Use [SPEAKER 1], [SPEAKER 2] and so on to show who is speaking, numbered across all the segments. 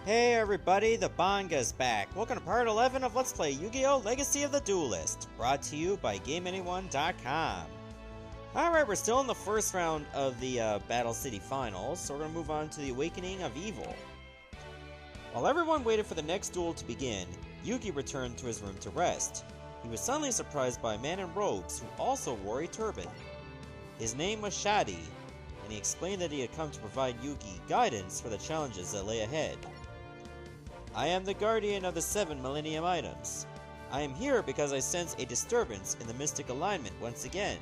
[SPEAKER 1] Hey everybody, the Banga's back. Welcome to part 11 of Let's Play Yu-Gi-Oh! Legacy of the Duelist, brought to you by GameAnyone.com. Alright, we're still in the first round of the Battle City Finals, so we're going to move on to the Awakening of Evil. While everyone waited for the next duel to begin, Yugi returned to his room to rest. He was suddenly surprised by a man in robes who also wore a turban. His name was Shadi, and he explained that he had come to provide Yugi guidance for the challenges that lay ahead. I am the guardian of the 7 Millennium Items. I am here because I sense a disturbance in the mystic alignment once again.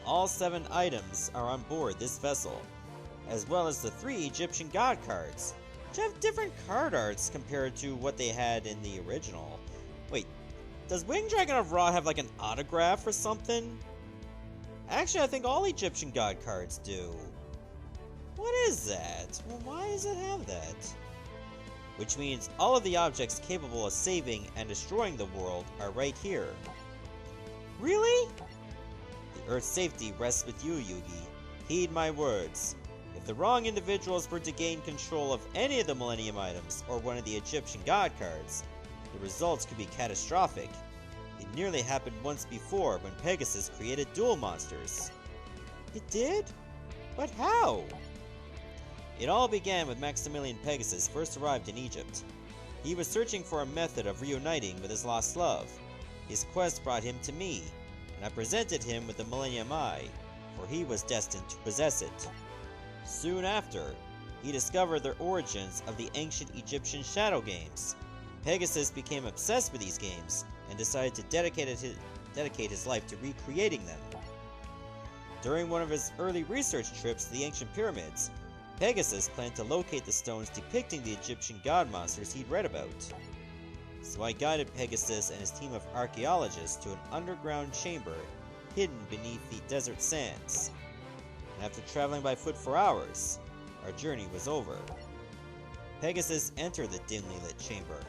[SPEAKER 1] All 7 items are on board this vessel, as well as the 3 Egyptian god cards, which have different card arts compared to what they had in the original. Wait, does Winged Dragon of Ra have like an autograph or something? Actually, I think all Egyptian god cards do. What is that? Well, why does it have that? Which means all of the objects capable of saving and destroying the world are right here. Really? The Earth's safety rests with you, Yugi. Heed my words. If the wrong individuals were to gain control of any of the Millennium Items or one of the Egyptian god cards, the results could be catastrophic. It nearly happened once before when Pegasus created duel monsters. It did? But how? It all began when Maximilian Pegasus first arrived in Egypt. He was searching for a method of reuniting with his lost love. His quest brought him to me, and I presented him with the Millennium Eye, for he was destined to possess it. Soon after, he discovered the origins of the ancient Egyptian shadow games. Pegasus became obsessed with these games, and decided to dedicate his life to recreating them. During one of his early research trips to the ancient pyramids, Pegasus planned to locate the stones depicting the Egyptian god monsters he'd read about. So I guided Pegasus and his team of archaeologists to an underground chamber hidden beneath the desert sands. And after traveling by foot for hours, our journey was over. Pegasus entered the dimly lit chamber.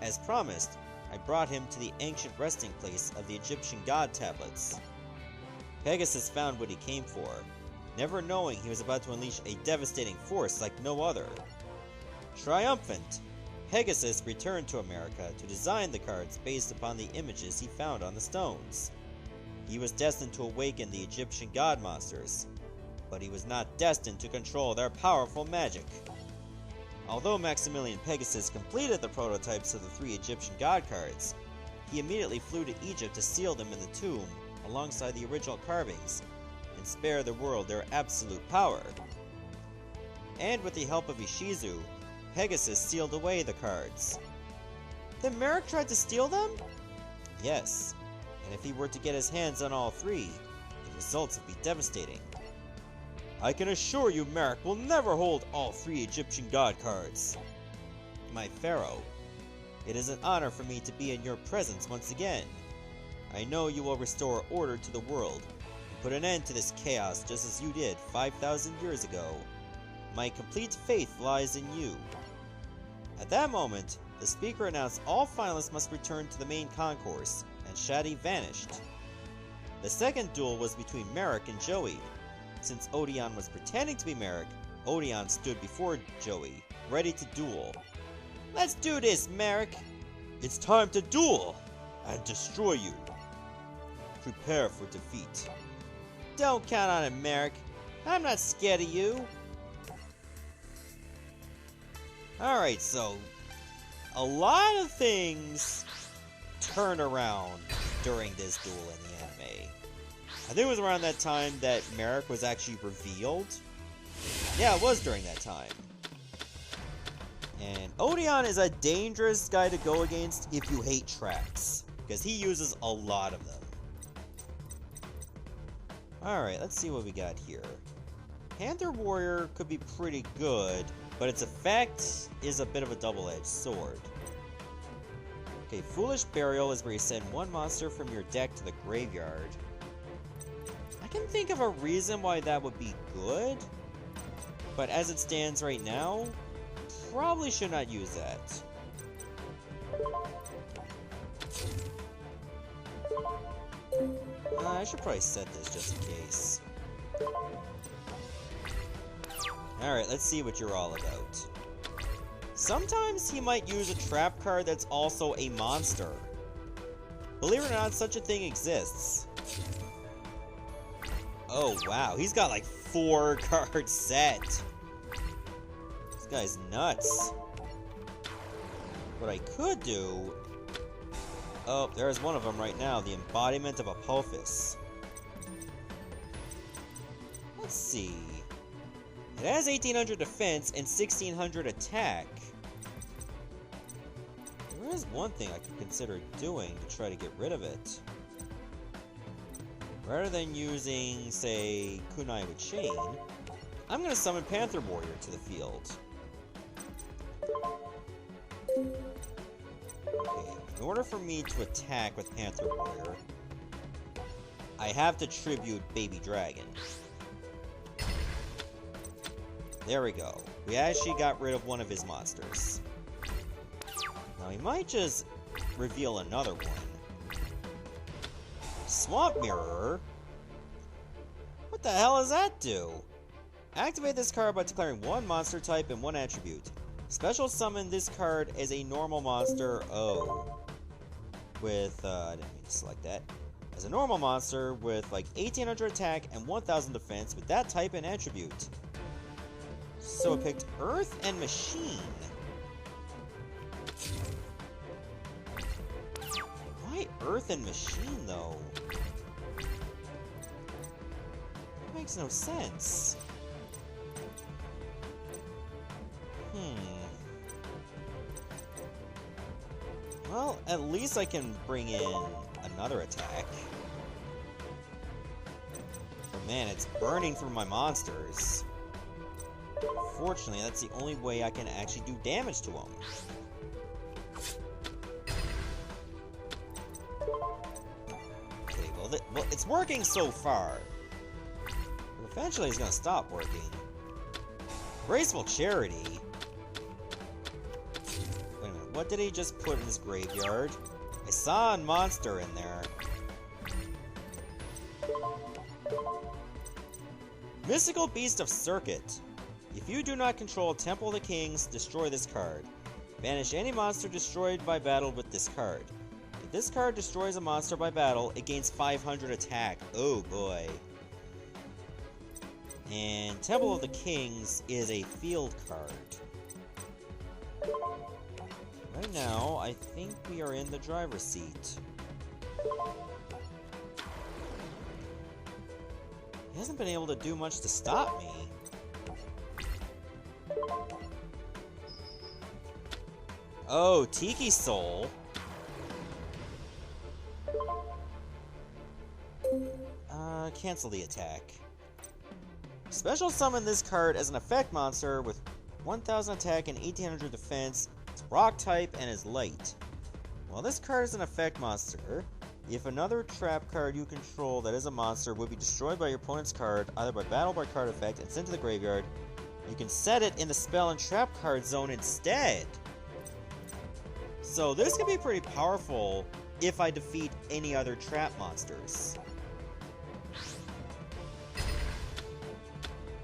[SPEAKER 1] As promised, I brought him to the ancient resting place of the Egyptian god tablets. Pegasus found what he came for, never knowing he was about to unleash a devastating force like no other. Triumphant, Pegasus returned to America to design the cards based upon the images he found on the stones. He was destined to awaken the Egyptian god monsters, but he was not destined to control their powerful magic. Although Maximilian Pegasus completed the prototypes of the 3 Egyptian god cards, he immediately flew to Egypt to seal them in the tomb alongside the original carvings and spare the world their absolute power. And with the help of Ishizu, Pegasus sealed away the cards. Then Marik tried to steal them? Yes, and if he were to get his hands on all 3, the results would be devastating. I can assure you Marik will never hold all 3 Egyptian god cards. My Pharaoh, it is an honor for me to be in your presence once again. I know you will restore order to the world and put an end to this chaos just as you did 5,000 years ago. My complete faith lies in you. At that moment, the speaker announced all finalists must return to the main concourse, and Shadi vanished. The second duel was between Marik and Joey. Since Odion was pretending to be Marik, Odion stood before Joey, ready to duel. Let's do this, Marik! It's time to duel! And destroy you! Prepare for defeat. Don't count on it, Marik. I'm not scared of you. Alright, so a lot of things turn around during this duel in the anime. I think it was around that time that Marik was actually revealed. Yeah, it was during that time. And Odion is a dangerous guy to go against if you hate tracks, because he uses a lot of them. Alright, let's see what we got here. Panther Warrior could be pretty good, but its effect is a bit of a double-edged sword. Okay, Foolish Burial is where you send 1 monster from your deck to the graveyard. I can think of a reason why that would be good, but as it stands right now, probably should not use that. I should probably set this just in case. Alright, let's see what you're all about. Sometimes he might use a trap card that's also a monster. Believe it or not, such a thing exists. Oh wow, he's got like 4 card set. This guy's nuts. What I could do... Oh, there's one of them right now, the embodiment of Apophis. Let's see... It has 1800 defense and 1600 attack. There is one thing I could consider doing to try to get rid of it. Rather than using, say, Kunai with Chain, I'm going to summon Panther Warrior to the field. Okay, in order for me to attack with Panther Warrior, I have to tribute Baby Dragon. There we go. We actually got rid of one of his monsters. Now he might just reveal another one. Swamp Mirror? What the hell does that do? Activate this card by declaring 1 monster type and 1 attribute. Special summon this card as a normal monster. Oh. With, I didn't mean to select that. As a normal monster with like 1800 attack and 1000 defense with that type and attribute. So it picked Earth and Machine. Why Earth and Machine, though? That makes no sense. Well, at least I can bring in another attack. But man, it's burning through my monsters. Fortunately, that's the only way I can actually do damage to them. Okay, well, it's working so far. But eventually it's gonna stop working. Graceful Charity? Wait a minute, what did he just put in his graveyard? I saw a monster in there. Mystical Beast of Circuit. If you do not control Temple of the Kings, destroy this card. Banish any monster destroyed by battle with this card. If this card destroys a monster by battle, it gains 500 attack. Oh boy. And Temple of the Kings is a field card. Right now, I think we are in the driver's seat. He hasn't been able to do much to stop me. Oh, Tiki Soul. Cancel the attack. Special summon this card as an effect monster with 1000 attack and 1800 defense. It's rock type and is light. While this card is an effect monster, if another trap card you control that is a monster would be destroyed by your opponent's card, either by battle or by card effect, and sent to the graveyard, you can set it in the spell and trap card zone instead. So this could be pretty powerful if I defeat any other trap monsters.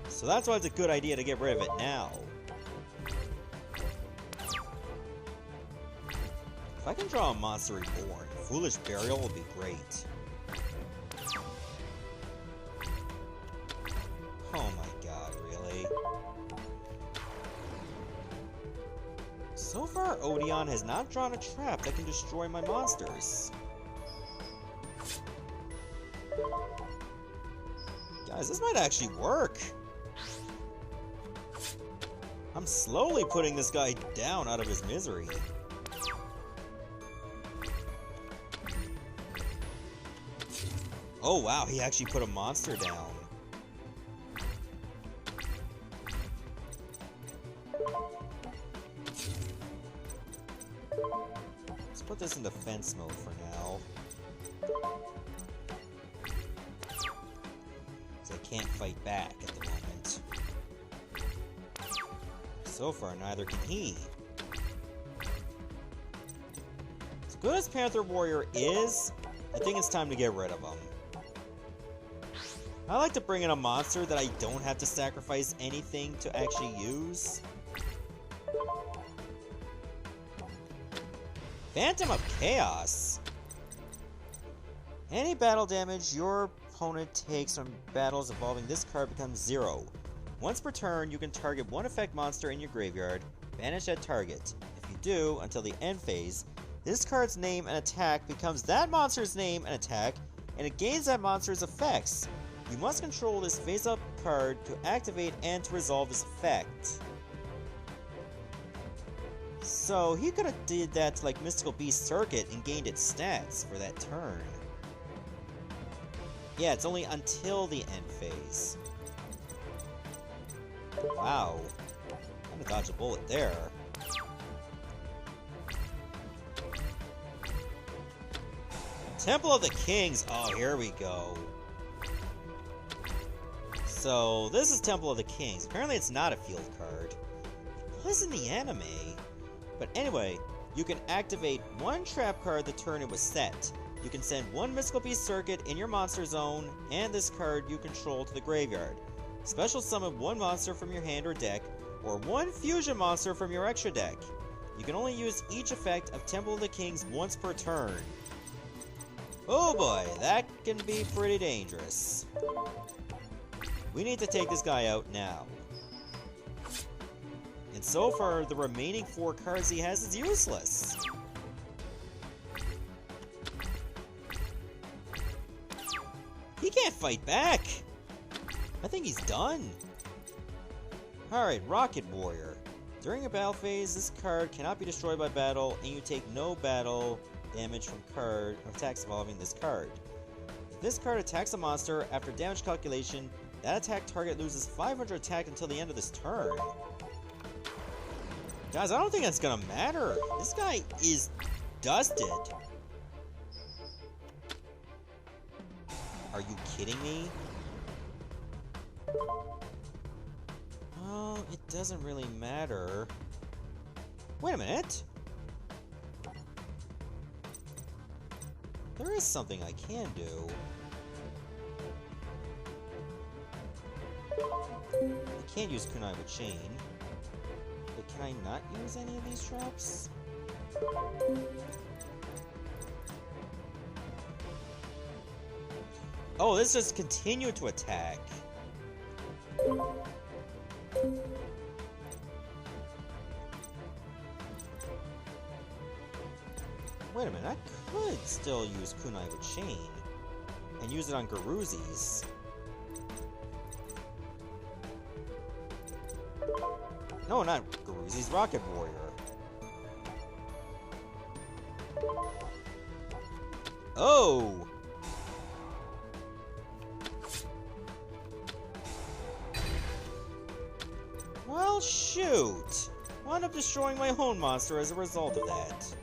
[SPEAKER 1] So that's why it's a good idea to get rid of it now. If I can draw a monster reborn, Foolish Burial would be great. Oh my god, really? So far, Odion has not drawn a trap that can destroy my monsters. Guys, this might actually work. I'm slowly putting this guy down out of his misery. Oh wow, he actually put a monster down. Let's put this in defense mode for now. So I can't fight back at the moment. So far, neither can he. As good as Panther Warrior is, I think it's time to get rid of him. I like to bring in a monster that I don't have to sacrifice anything to actually use. Phantom of Chaos. Any battle damage your opponent takes from battles involving this card becomes 0. Once per turn, you can target one effect monster in your graveyard, banish that target. If you do, until the end phase, this card's name and attack becomes that monster's name and attack, and it gains that monster's effects. You must control this face-up card to activate and to resolve this effect. So he could have did that to like Mystical Beast Circuit and gained its stats for that turn. Yeah, it's only until the end phase. Wow. I'm gonna dodge a bullet there. Temple of the Kings. Oh, here we go. So, this is Temple of the Kings. Apparently it's not a field card. It was in the anime. But anyway, you can activate one trap card the turn it was set. You can send one Mystical Beast Circuit in your monster zone, and this card you control to the graveyard. Special summon one monster from your hand or deck, or one fusion monster from your extra deck. You can only use each effect of Temple of the Kings once per turn. Oh boy, that can be pretty dangerous. We need to take this guy out now. And so far, the remaining 4 cards he has is useless. He can't fight back! I think he's done. Alright, Rocket Warrior. During a battle phase, this card cannot be destroyed by battle, and you take no battle damage from attacks involving this card. If this card attacks a monster, after damage calculation, that attack target loses 500 attack until the end of this turn. Guys, I don't think that's gonna matter. This guy is dusted. Are you kidding me? Well, it doesn't really matter. Wait a minute. There is something I can do. I can't use Kunai with Chain. But can I not use any of these traps? Oh, this just continued to attack. Wait a minute, I could still use Kunai with Chain and use it on Garuzis. No, not Garuzis, Rocket Warrior. Oh! Well, shoot! Wound up destroying my own monster as a result of that.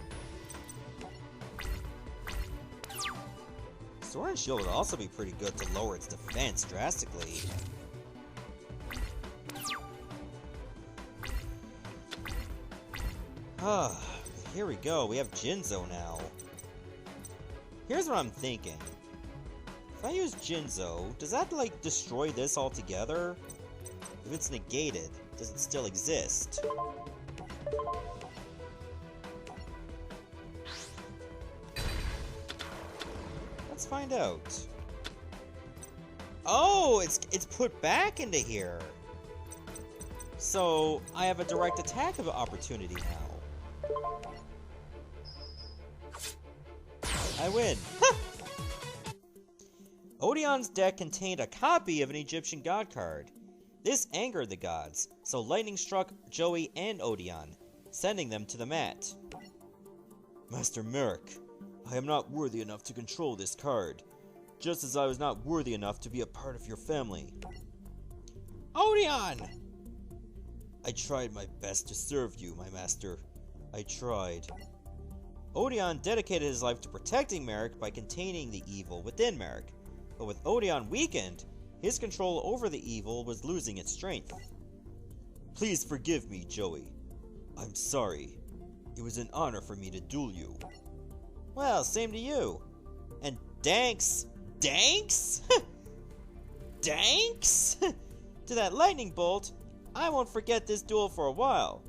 [SPEAKER 1] Sword and Shield would also be pretty good to lower its defense drastically. Here we go, we have Jinzo now. Here's what I'm thinking. If I use Jinzo, does that, like, destroy this altogether? If it's negated, does it still exist? Let's find out. Oh, it's put back into here. So, I have a direct attack of opportunity now. I win. Odion's deck contained a copy of an Egyptian god card. This angered the gods, so lightning struck Joey and Odion, sending them to the mat. Master Marik, I am not worthy enough to control this card, just as I was not worthy enough to be a part of your family. Odion! I tried my best to serve you, my master. I tried. Odion dedicated his life to protecting Marik by containing the evil within Marik, but with Odion weakened, his control over the evil was losing its strength. Please forgive me, Joey. I'm sorry. It was an honor for me to duel you. Well, same to you. And Danks! Danks? Danks? To that lightning bolt, I won't forget this duel for a while.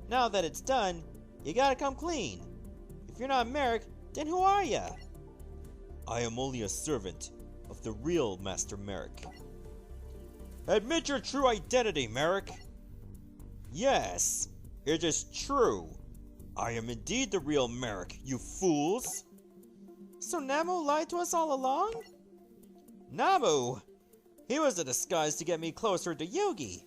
[SPEAKER 1] Now that it's done, you gotta come clean. If you're not Marik, then who are ya? I am only a servant of the real Master Marik. Admit your true identity, Marik. Yes, it is true. I am indeed the real Marik, you fools. So Namu lied to us all along? Namu? He was a disguise to get me closer to Yugi.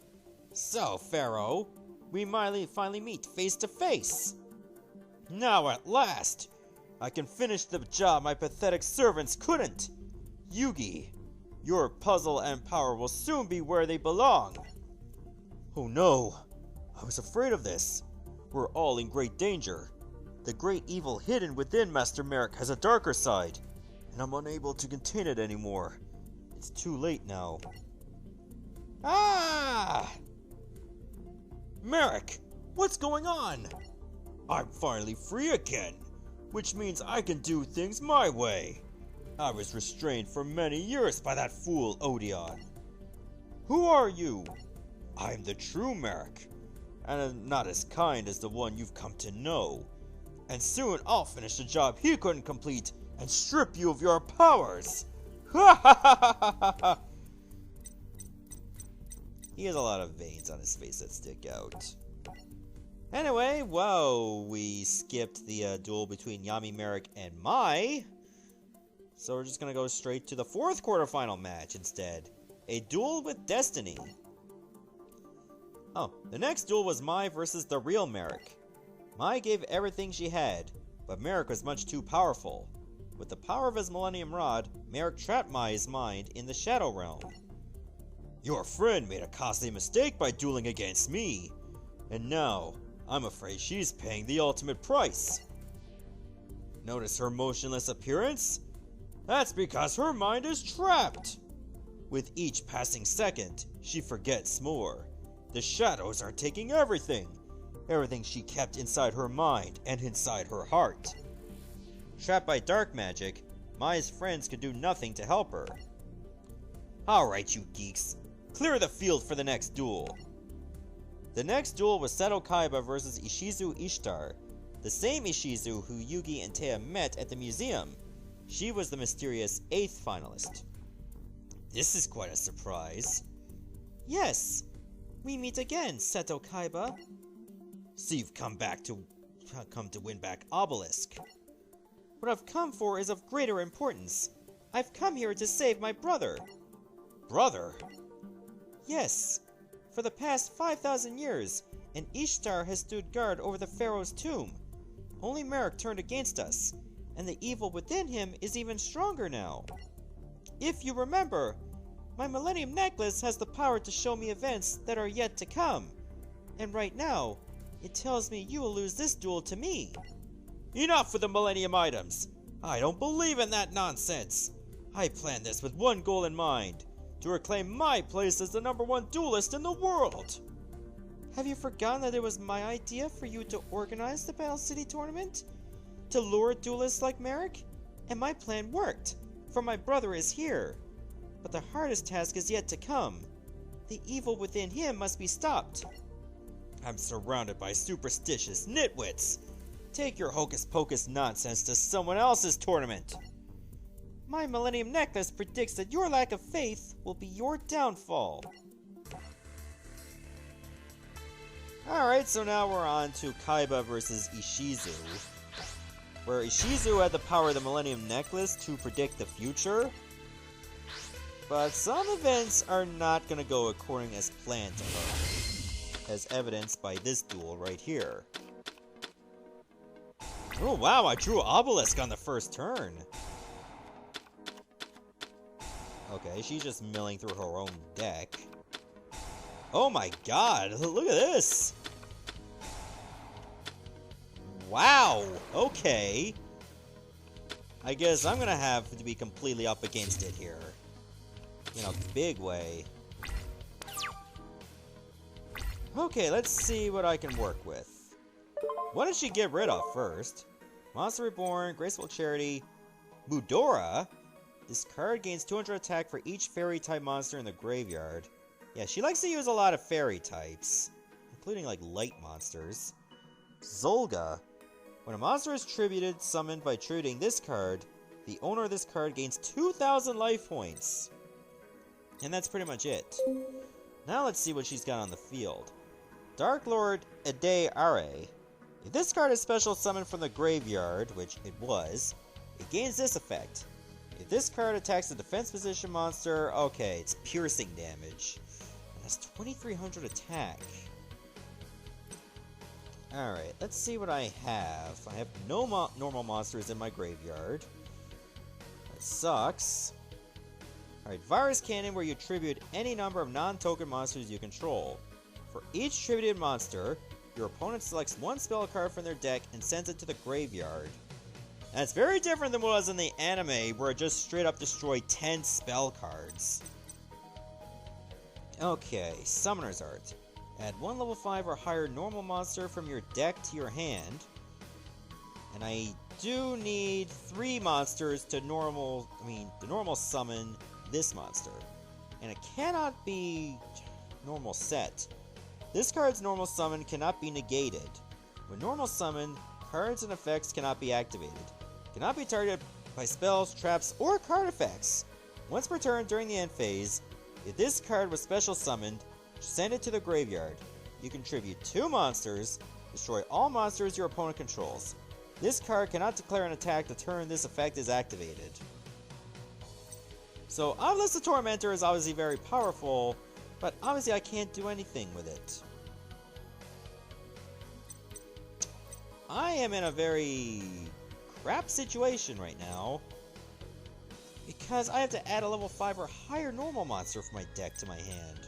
[SPEAKER 1] So, Pharaoh, we finally meet face to face. Now at last, I can finish the job my pathetic servants couldn't. Yugi, your puzzle and power will soon be where they belong. Oh no, I was afraid of this. We're all in great danger. The great evil hidden within Master Marik has a darker side, and I'm unable to contain it anymore. It's too late now. Ah! Marik, what's going on? I'm finally free again, which means I can do things my way. I was restrained for many years by that fool Odion. Who are you? I'm the true Marik, and I'm not as kind as the one you've come to know. And soon I'll finish the job he couldn't complete and strip you of your powers. Ha ha ha ha ha! He has a lot of veins on his face that stick out. Anyway, whoa, we skipped the duel between Yami, Marik, and Mai. So we're just gonna go straight to the fourth quarterfinal match instead. A duel with destiny. Oh, the next duel was Mai versus the real Marik. Mai gave everything she had, but Marik was much too powerful. With the power of his Millennium Rod, Marik trapped Mai's mind in the Shadow Realm. Your friend made a costly mistake by dueling against me, and now I'm afraid she's paying the ultimate price. Notice her motionless appearance? That's because her mind is trapped. With each passing second, she forgets more. The shadows are taking everything. Everything she kept inside her mind and inside her heart. Trapped by dark magic, Mai's friends could do nothing to help her. Alright, you geeks. Clear the field for the next duel. The next duel was Seto Kaiba versus Ishizu Ishtar, the same Ishizu who Yugi and Taya met at the museum. She was the mysterious 8th finalist. This is quite a surprise. Yes, we meet again, Seto Kaiba. So you've come to win back Obelisk. What I've come for is of greater importance. I've come here to save my brother. Brother? Yes. For the past 5,000 years, an Ishtar has stood guard over the Pharaoh's tomb. Only Marik turned against us, and the evil within him is even stronger now. If you remember, my Millennium Necklace has the power to show me events that are yet to come. And right now, it tells me you will lose this duel to me. Enough with the Millennium items! I don't believe in that nonsense! I planned this with one goal in mind, to reclaim my place as the #1 duelist in the world! Have you forgotten that it was my idea for you to organize the Battle City tournament? To lure duelists like Marik? And my plan worked, for my brother is here. But the hardest task is yet to come. The evil within him must be stopped. I'm surrounded by superstitious nitwits. Take your hocus-pocus nonsense to someone else's tournament. My Millennium Necklace predicts that your lack of faith will be your downfall. Alright, so now we're on to Kaiba versus Ishizu, where Ishizu had the power of the Millennium Necklace to predict the future, but some events are not going to go according as planned to her, as evidenced by this duel right here. Oh wow, I drew Obelisk on the first turn. Okay, she's just milling through her own deck. Oh my god, look at this! Wow, okay. I guess I'm gonna have to be completely up against it here. In a big way. Okay, let's see what I can work with. What did she get rid of first? Monster Reborn, Graceful Charity, Mudora. This card gains 200 attack for each fairy-type monster in the graveyard. Yeah, she likes to use a lot of fairy types, including like light monsters. Zolga. When a monster is tributed, summoned by tributing this card, the owner of this card gains 2,000 life points. And that's pretty much it. Now let's see what she's got on the field. Dark Lord Ade Are. If this card is special summoned from the graveyard, which it was, it gains this effect. If this card attacks a defense position monster, okay, it's piercing damage. It has 2300 attack. Alright, let's see what I have. I have no normal monsters in my graveyard. That sucks. Alright, Virus Cannon, where you tribute any number of non-token monsters you control. For each tributed monster, your opponent selects one spell card from their deck and sends it to the graveyard. And it's very different than what was in the anime, where it just straight up destroyed 10 spell cards. Okay, Summoner's Art. Add one level 5 or higher normal monster from your deck to your hand. And I do need 3 monsters to normal summon this monster. And it cannot be normal set. This card's normal summon cannot be negated. When normal summoned, cards and effects cannot be activated. Cannot be targeted by spells, traps, or card effects. Once per turn during the end phase, if this card was special summoned, send it to the graveyard. You contribute 2 monsters, destroy all monsters your opponent controls. This card cannot declare an attack the turn this effect is activated. So, Obelisk the Tormentor is obviously very powerful, but obviously I can't do anything with it. I am in a very crap situation right now, because I have to add a level 5 or higher normal monster from my deck to my hand.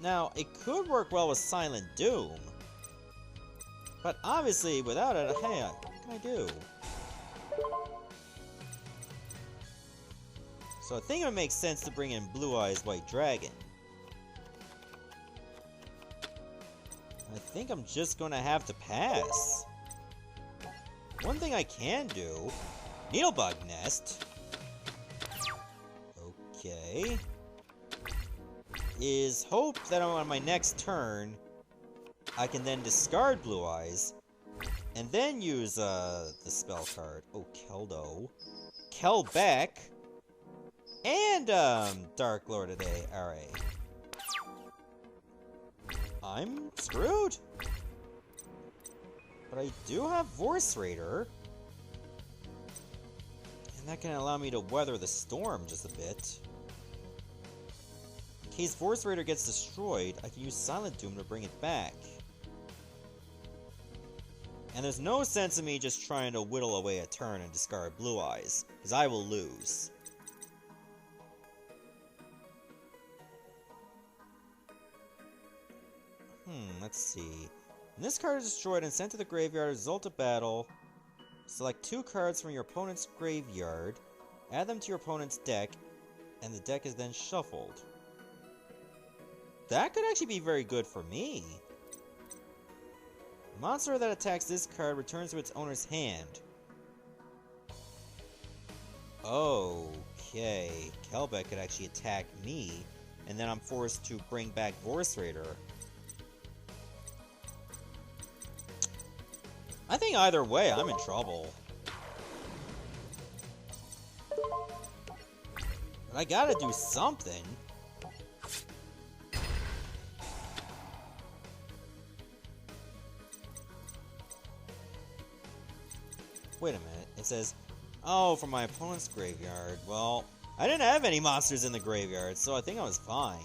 [SPEAKER 1] Now, it could work well with Silent Doom, but obviously without it, hey, what can I do? So I think it would make sense to bring in Blue Eyes White Dragon. I think I'm just gonna have to pass. One thing I can do, Needlebug Nest. Okay. Is hope that on my next turn, I can then discard Blue Eyes, and then use the spell card. Oh, Keldo. Kelbeck. And Dark Lord Ade Are. I'm screwed. But I do have Vorse Raider. And that can allow me to weather the storm just a bit. In case Vorse Raider gets destroyed, I can use Silent Doom to bring it back. And there's no sense in me just trying to whittle away a turn and discard Blue Eyes, because I will lose. Let's see. When this card is destroyed and sent to the graveyard as a result of battle, select 2 cards from your opponent's graveyard, add them to your opponent's deck, and the deck is then shuffled. That could actually be very good for me. A monster that attacks this card returns to its owner's hand. Okay, Kelbeck could actually attack me, and then I'm forced to bring back Vorse Raider. I think either way, I'm in trouble. But I gotta do something. Wait a minute, it says, oh, from my opponent's graveyard. Well, I didn't have any monsters in the graveyard, so I think I was fine.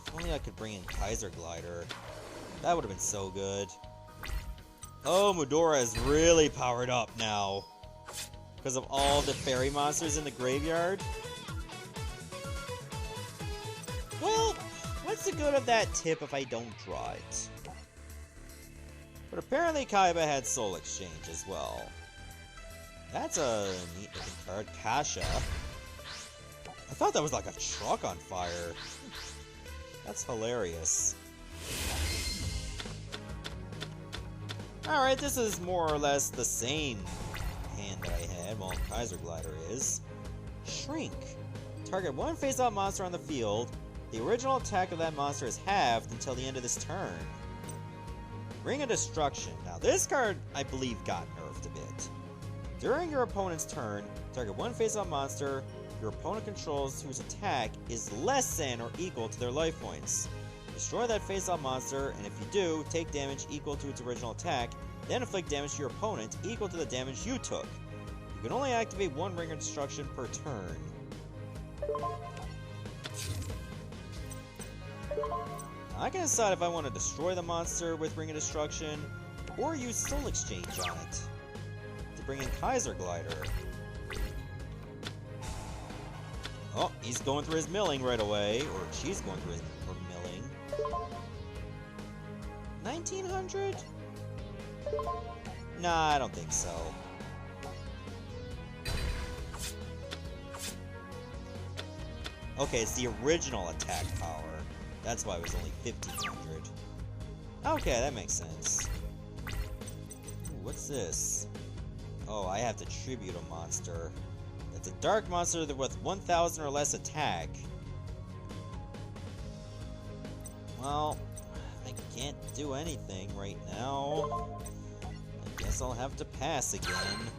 [SPEAKER 1] If only I could bring in Kaiser Glider. That would have been so good. Oh, Mudora is really powered up now. Because of all the fairy monsters in the graveyard. Well, what's the good of that tip if I don't draw it? But apparently Kaiba had Soul Exchange as well. That's a neat looking card. Kasha. I thought that was like a truck on fire. That's hilarious. Alright, this is more or less the same hand that I had, well, Kaiser Glider is. Shrink. Target one face-up monster on the field. The original attack of that monster is halved until the end of this turn. Ring of Destruction. Now this card, I believe, got nerfed a bit. During your opponent's turn, target one face-up monster your opponent controls whose attack is less than or equal to their life points. Destroy that face-up monster, and if you do, take damage equal to its original attack, then inflict damage to your opponent equal to the damage you took. You can only activate one Ring of Destruction per turn. I can decide if I want to destroy the monster with Ring of Destruction, or use Soul Exchange on it to bring in Kaiser Glider. Oh, he's going through his milling right away, or she's going through her milling. 1900? Nah, I don't think so. Okay, it's the original attack power. That's why it was only 1500. Okay, that makes sense. Ooh, what's this? Oh, I have to tribute a monster. It's a dark monster with 1000 or less attack. Well, I can't do anything right now. I guess I'll have to pass again.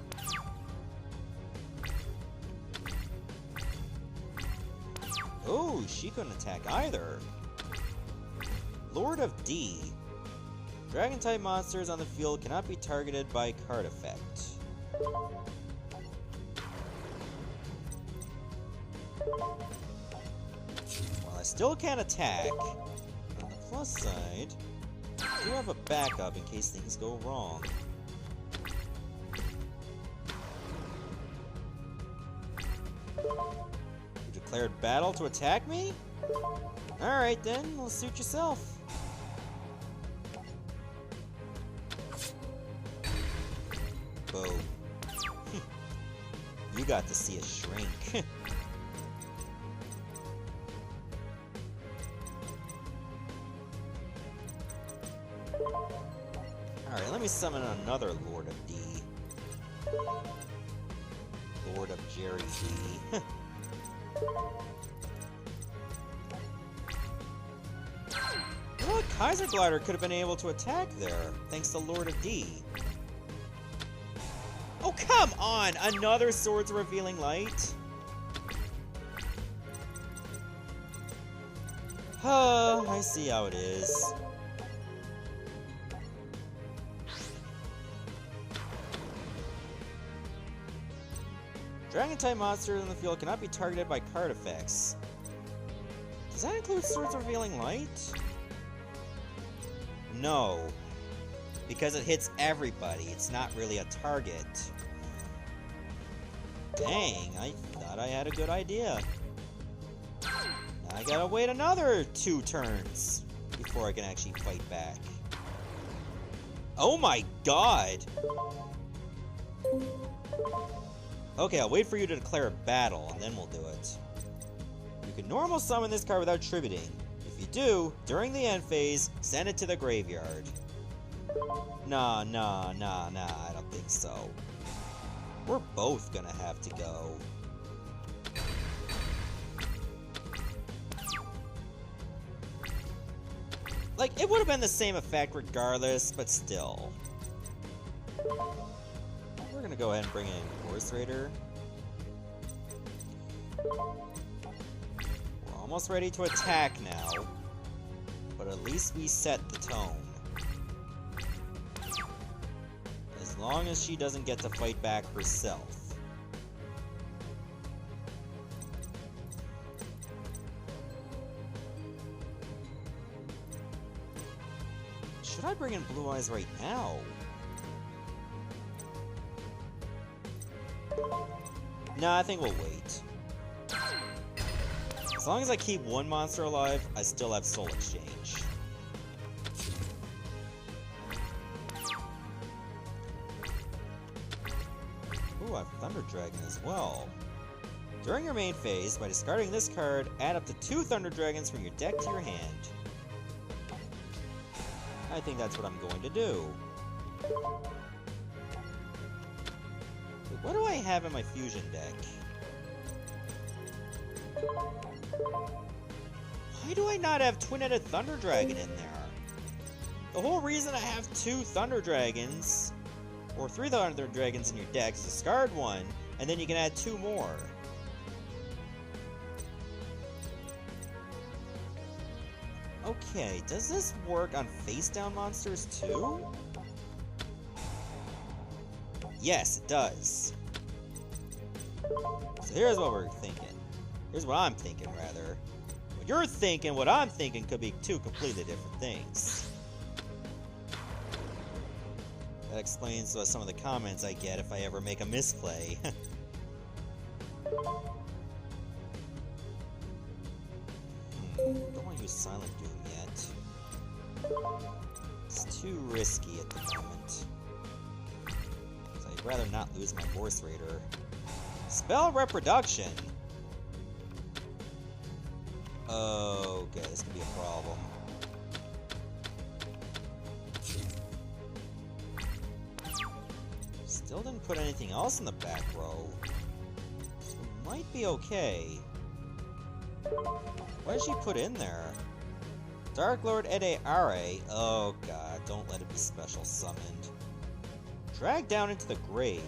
[SPEAKER 1] Oh, she couldn't attack either. Lord of D. Dragon-type monsters on the field cannot be targeted by card effect. Well, I still can't attack. On the plus side, I do have a backup in case things go wrong. You declared battle to attack me? Alright then, well, suit yourself. Boom. You got to see a shrink. Alright, let me summon another Lord of D. Lord of Jerry D. You know what? Kaiser Glider could have been able to attack there, thanks to Lord of D. Oh, come on! Another Swords of Revealing Light? I see how it is. Dragon-type monsters in the field cannot be targeted by card effects. Does that include Swords of Revealing Light? No. Because it hits everybody. It's not really a target. Dang, I thought I had a good idea. Now I gotta wait another 2 turns before I can actually fight back. Oh my god! Okay, I'll wait for you to declare a battle, and then we'll do it. You can normal summon this card without tributing. If you do, during the end phase, send it to the graveyard. Nah, I don't think so. We're both gonna have to go. Like, it would have been the same effect regardless, but still. We're gonna go ahead and bring in Force Raider. We're almost ready to attack now, but at least we set the tone. As long as she doesn't get to fight back herself. Should I bring in Blue Eyes right now? No, I think we'll wait. As long as I keep one monster alive, I still have Soul Exchange. Ooh, I have Thunder Dragon as well. During your main phase, by discarding this card, add up to 2 Thunder Dragons from your deck to your hand. I think that's what I'm going to do. What do I have in my fusion deck? Why do I not have Twin-Headed Thunder Dragon in there? The whole reason I have 2 Thunder Dragons, or 3 Thunder Dragons in your deck, is discard 1, and then you can add 2 more. Okay, does this work on face-down monsters too? Yes, it does. So here's what we're thinking. Here's what I'm thinking, rather. What you're thinking, what I'm thinking could be 2 completely different things. That explains some of the comments I get if I ever make a misplay. Don't want to use Silent Doom yet. It's too risky at the moment. So I'd rather not lose my Force Raider. Spell Reproduction! Okay, this could be a problem. Still didn't put anything else in the back row. So we might be okay. What did she put in there? Dark Lord Ede Are. Oh god, don't let it be special summoned. Drag down into the grave.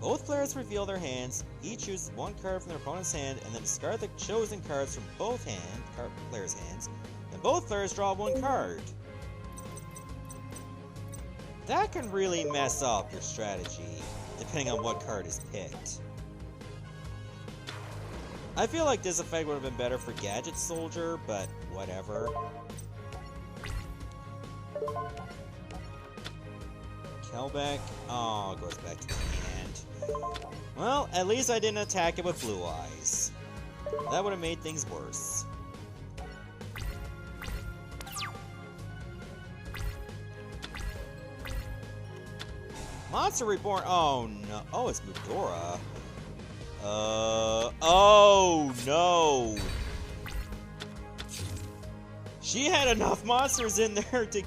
[SPEAKER 1] Both players reveal their hands, each chooses 1 card from their opponent's hand, and then discard the chosen cards from both players' hands. Then both players draw 1 card. That can really mess up your strategy, depending on what card is picked. I feel like this effect would have been better for Gadget Soldier, but whatever. Kelbeck, oh, goes back to the hand. Well, at least I didn't attack it with Blue Eyes. That would have made things worse. Monster Reborn, oh no, oh, it's Mudora. Oh no! She had enough monsters in there to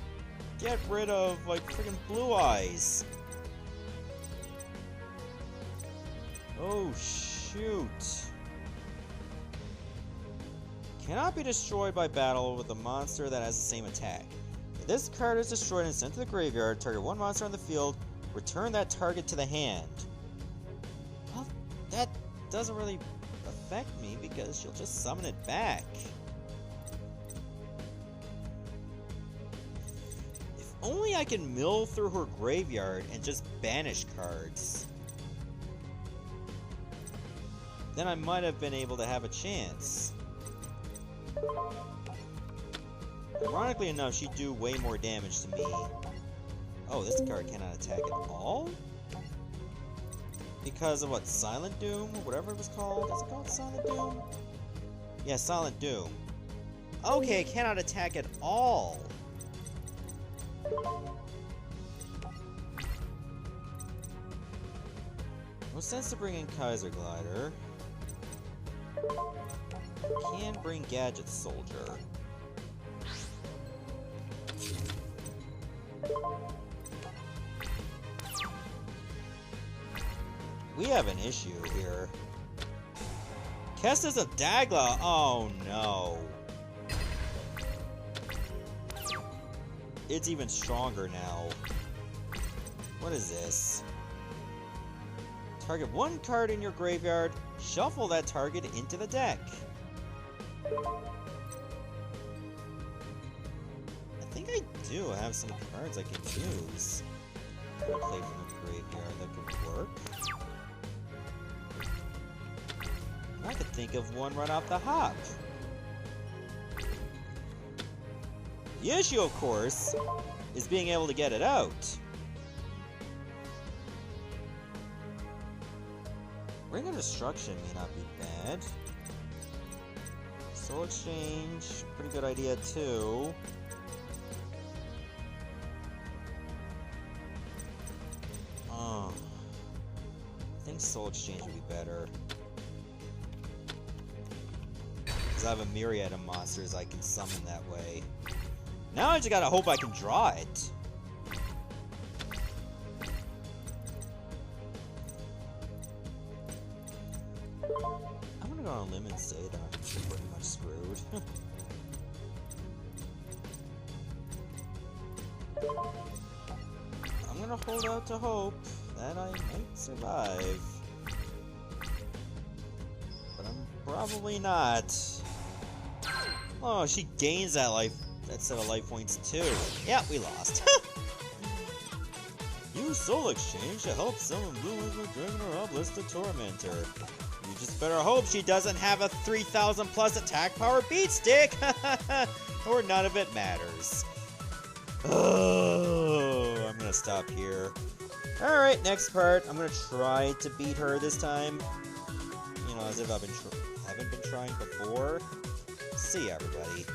[SPEAKER 1] get rid of, like, freaking Blue Eyes. Oh, shoot. Cannot be destroyed by battle with a monster that has the same attack. If this card is destroyed and sent to the graveyard, target 1 monster on the field, return that target to the hand. Well, that doesn't really affect me because she'll just summon it back. If only I can mill through her graveyard and just banish cards. Then I might have been able to have a chance. Ironically enough, she'd do way more damage to me. Oh, this card cannot attack at all? Because of what, Silent Doom? Or whatever it was called? Is it called Silent Doom? Yeah, Silent Doom. Okay, it cannot attack at all. No sense to bring in Kaiser Glider. Can bring Gadget Soldier. We have an issue here. Kestis of Dagla! Oh no. It's even stronger now. What is this? Target 1 card in your graveyard, shuffle that target into the deck. I think I do have some cards I can use. I play from the graveyard that could work. I could think of one right off the hop. The issue, of course, is being able to get it out. Ring of Destruction may not be bad. Soul Exchange, pretty good idea too. I think Soul Exchange would be better. Because I have a myriad of monsters I can summon that way. Now I just gotta hope I can draw it. I'm gonna go on a limb and say that I'm pretty much screwed. I'm gonna hold out to hope that I might survive. But I'm probably not. Oh, she gains that set of life points too. Yeah, we lost. Use Soul Exchange to help summon Blue Wizard Dragon or Obelisk to torment her. You just better hope she doesn't have a 3,000 plus attack power beat stick! Or none of it matters. Oh, I'm gonna stop here. Alright, next part. I'm gonna try to beat her this time. You know, as if haven't been trying before. See ya, everybody.